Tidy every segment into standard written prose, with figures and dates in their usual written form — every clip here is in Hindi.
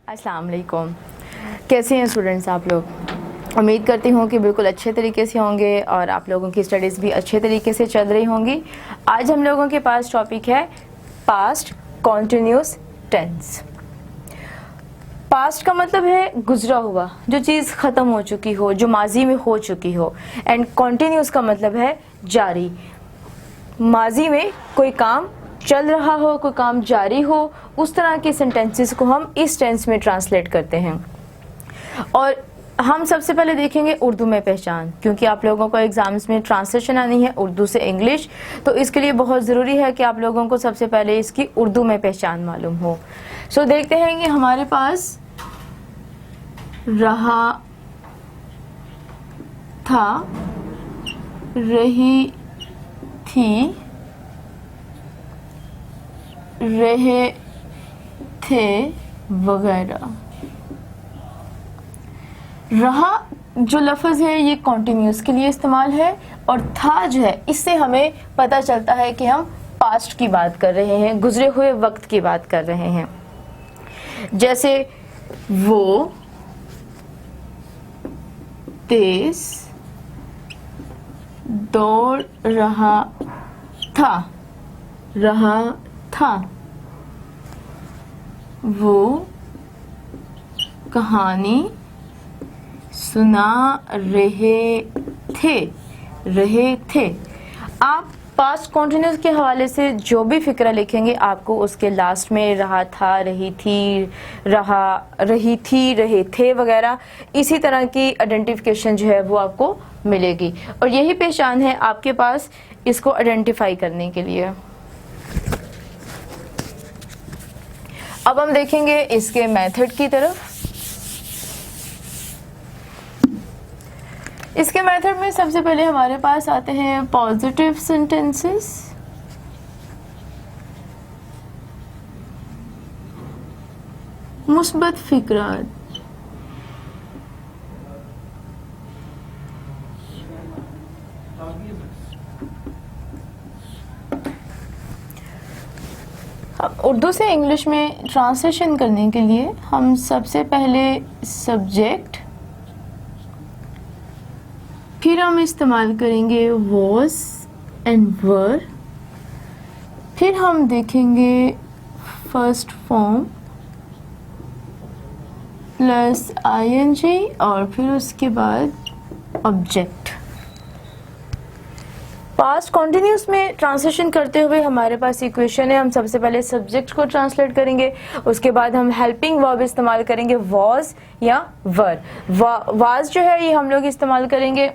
अस्सलाम वालेकुम। कैसे हैं स्टूडेंट्स आप लोग? उम्मीद करती हूँ कि बिल्कुल अच्छे तरीके से होंगे और आप लोगों की स्टडीज़ भी अच्छे तरीके से चल रही होंगी। आज हम लोगों के पास टॉपिक है पास्ट कॉन्टिन्यूस टेंस। पास्ट का मतलब है गुजरा हुआ, जो चीज़ ख़त्म हो चुकी हो, जो माजी में हो चुकी हो। एंड कॉन्टिन्यूस का मतलब है जारी, माजी में कोई काम चल रहा हो, कोई काम जारी हो, उस तरह के सेंटेंसेस को हम इस टेंस में ट्रांसलेट करते हैं। और हम सबसे पहले देखेंगे उर्दू में पहचान, क्योंकि आप लोगों को एग्जाम्स में ट्रांसलेशन आनी है उर्दू से इंग्लिश, तो इसके लिए बहुत ज़रूरी है कि आप लोगों को सबसे पहले इसकी उर्दू में पहचान मालूम हो। सो देखते हैं कि हमारे पास रहा था, रही थी, रहे थे वगैरह। रहा जो लफ्ज़ है ये कॉन्टिन्यूस के लिए इस्तेमाल है, और था जो है इससे हमें पता चलता है कि हम पास्ट की बात कर रहे हैं, गुजरे हुए वक्त की बात कर रहे हैं। जैसे वो तेज दौड़ रहा था, वो कहानी सुना रहे थे। आप पास्ट कॉन्टिन्यूस के हवाले से जो भी फिक्रा लिखेंगे आपको उसके लास्ट में रहा था, रही थी, रहे थे वगैरह इसी तरह की आइडेंटिफिकेशन जो है वो आपको मिलेगी, और यही पहचान है आपके पास इसको आइडेंटिफाई करने के लिए। अब हम देखेंगे इसके मेथड की तरफ। इसके मेथड में सबसे पहले हमारे पास आते हैं पॉजिटिव सेंटेंसेस। मुस्बत फिक्रात। उर्दू से इंग्लिश में ट्रांसलेशन करने के लिए हम सबसे पहले सब्जेक्ट, फिर हम इस्तेमाल करेंगे वॉज एंड वर, फिर हम देखेंगे फर्स्ट फॉर्म प्लस आईएनजी, और फिर उसके बाद ऑब्जेक्ट। पास्ट कॉन्टिन्यूस में ट्रांसलेशन करते हुए हमारे पास इक्वेशन है। हम सबसे पहले सब्जेक्ट को ट्रांसलेट करेंगे, उसके बाद हम हेल्पिंग वर्ब इस्तेमाल करेंगे वॉज या वर। वाज जो है ये हम लोग इस्तेमाल करेंगे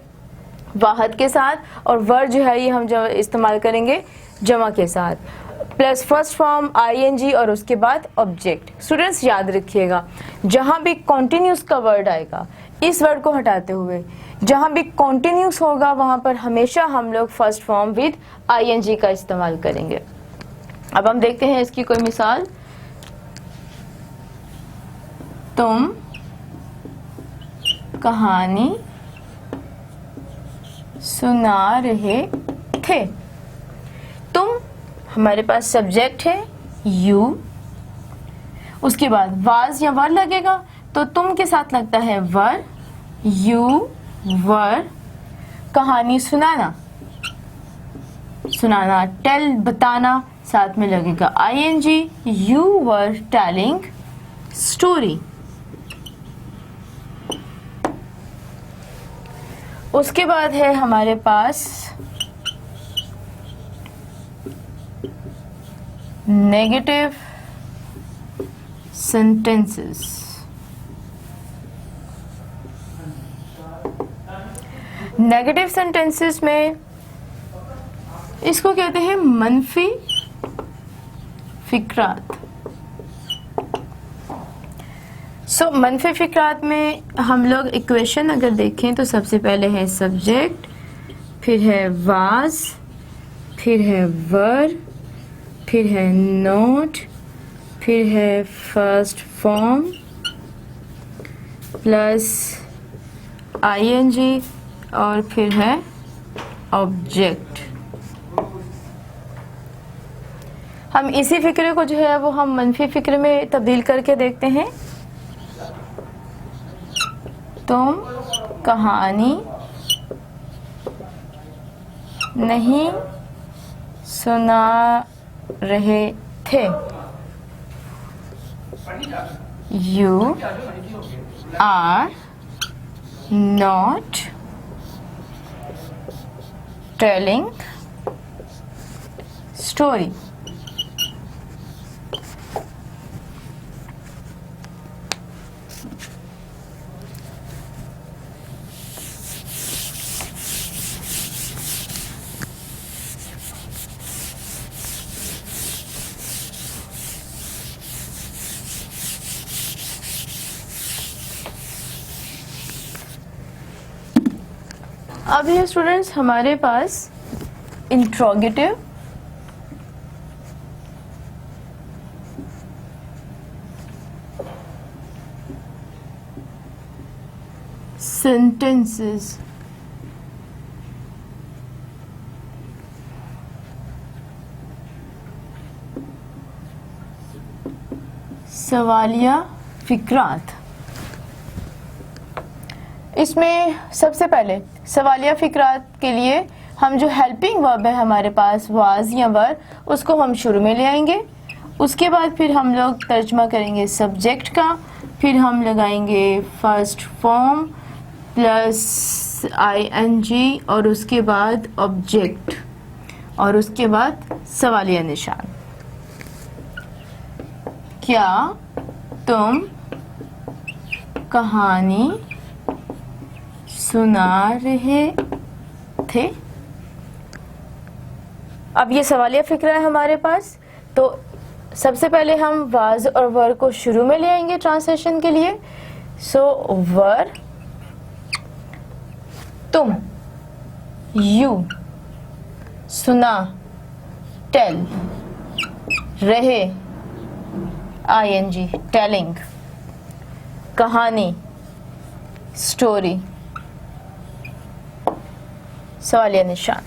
वाहद के साथ, और वर जो है ये हम इस्तेमाल करेंगे जमा के साथ, प्लस फर्स्ट फॉर्म आईएनजी और उसके बाद ऑब्जेक्ट। स्टूडेंट्स याद रखिएगा, जहाँ भी कॉन्टिन्यूस का वर्ड आएगा, इस वर्ड को हटाते हुए जहाँ भी कॉन्टिन्यूस होगा वहाँ पर हमेशा हम लोग फर्स्ट फॉर्म विद आईएनजी का इस्तेमाल करेंगे। अब हम देखते हैं इसकी कोई मिसाल। तुम कहानी सुना रहे थे। तुम हमारे पास सब्जेक्ट है यू, उसके बाद वाज या वर लगेगा, तो तुम के साथ लगता है वर, यू वर, कहानी सुनाना, टेल बताना, साथ में लगेगा ING, you were telling story. उसके बाद है हमारे पास नेगेटिव सेंटेंसेस। नेगेटिव सेंटेंसेस में इसको कहते हैं मनफी फिक्रात। मनफी फिक्रात में हम लोग इक्वेशन अगर देखें तो सबसे पहले है सब्जेक्ट, फिर है वाज, फिर है वर, फिर है नोट, फिर है फर्स्ट फॉर्म प्लस आईएनजी, और फिर है ऑब्जेक्ट। हम इसी फिक्रे को जो है वो हम मनफी फिक्रे में तब्दील करके देखते हैं। तुम कहानी नहीं सुना रहे थे। You are not telling story. अब ये स्टूडेंट्स हमारे पास इंट्रोगेटिव, सेंटेंसेस, सवालिया फिक्रात। इसमें सबसे पहले सवालिया फिक्रात के लिए हम जो हेल्पिंग वर्ब है हमारे पास वाज या वर, उसको हम शुरू में ले आएंगे। उसके बाद फिर हम लोग तर्जमा करेंगे सब्जेक्ट का, फिर हम लगाएंगे फर्स्ट फॉर्म प्लस ING और उसके बाद ऑब्जेक्ट और उसके बाद सवालिया निशान। क्या तुम कहानी सुना रहे थे। अब ये सवालिया फिक्रा है हमारे पास, तो सबसे पहले हम वाज और वर को शुरू में ले आएंगे ट्रांसलेशन के लिए। सो वर तुम, यू सुना, टेल, रहे ING टेलिंग, कहानी स्टोरी, सवालिया निशान।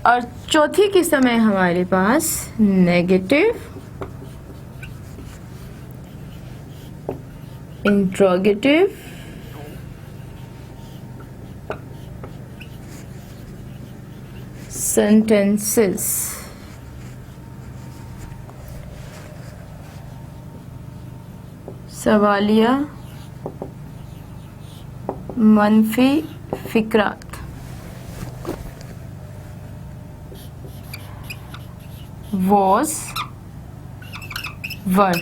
और चौथी किस्म है हमारे पास नेगेटिव, इंट्रोगेटिव, सेंटेंसेस। सवालिया मनफी फिक्रात। Was word.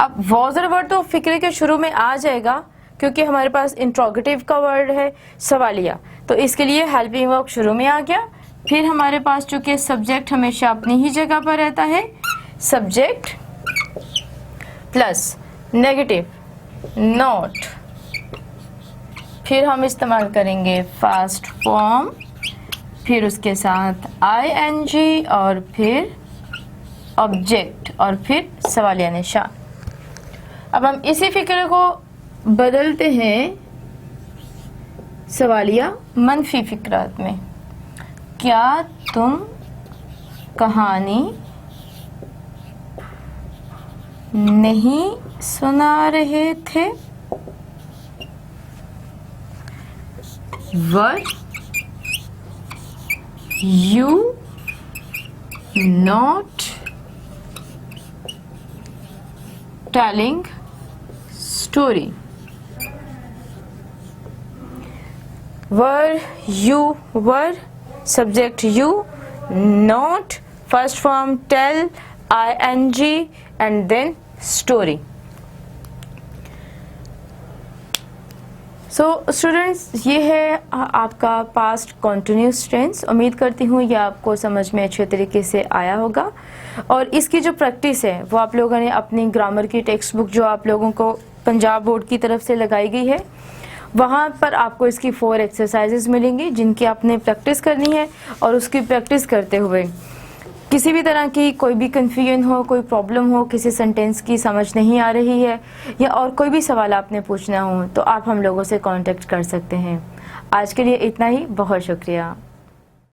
अब वॉज और वर्ड तो फिक्रे के शुरू में आ जाएगा क्योंकि हमारे पास इंट्रोगेटिव का वर्ड है सवालिया, तो इसके लिए हेल्पिंग वर्ब शुरू में आ गया। फिर हमारे पास चूंकि सब्जेक्ट हमेशा अपनी ही जगह पर रहता है, सब्जेक्ट प्लस नेगेटिव नॉट, फिर हम इस्तेमाल करेंगे फास्ट फॉर्म, फिर उसके साथ ING और फिर ऑब्जेक्ट और फिर सवालिया निशान। अब हम इसी फिक्रे को बदलते हैं सवालिया मनफी फिक्रात में। क्या तुम कहानी नहीं सुना रहे थे। वर you not telling story। Were you were subject you, not first form tell ING and then story। So students, ये है आपका पास्ट कॉन्टिन्यूस टेंस। उम्मीद करती हूँ ये आपको समझ में अच्छे तरीके से आया होगा। और इसकी जो प्रैक्टिस है वो आप लोगों ने अपनी ग्रामर की टेक्स्ट बुक जो आप लोगों को पंजाब बोर्ड की तरफ से लगाई गई है, वहाँ पर आपको इसकी 4 एक्सरसाइजेज मिलेंगी जिनकी आपने प्रैक्टिस करनी है। और उसकी प्रैक्टिस करते हुए किसी भी तरह की कोई भी कन्फ्यूजन हो, कोई प्रॉब्लम हो, किसी सेंटेंस की समझ नहीं आ रही है या और कोई भी सवाल आपने पूछना हो तो आप हम लोगों से कांटेक्ट कर सकते हैं। आज के लिए इतना ही, बहुत शुक्रिया।